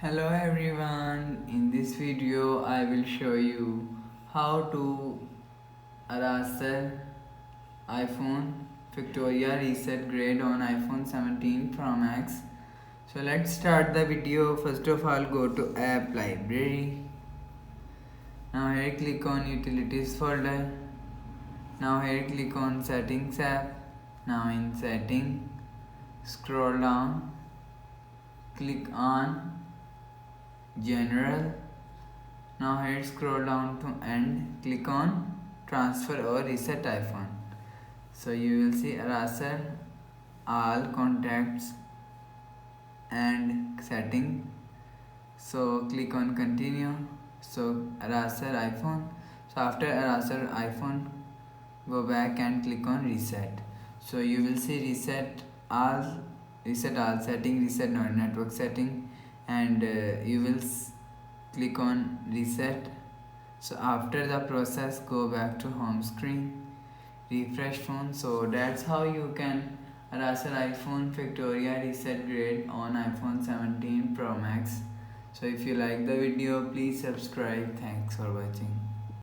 Hello everyone, in this video I will show you how to erase iPhone Victoria reset grade on iPhone 17 Pro Max. So let's start the video. First of all, go to app library. Now here click on utilities folder. Now here click on settings app. Now in setting, scroll down, click on general. Now here scroll down to end, click on transfer or reset iPhone. So you will see eraser all contacts and setting. So click on continue. So eraser iPhone. So after eraser iPhone, go back and click on reset. So you will see reset all setting, reset network setting, and you will click on reset. So after the process, go back to home screen, refresh phone. So that's how you can erase iPhone Victoria reset grade on iPhone 17 Pro Max. So if you like the video, please subscribe. Thanks for watching.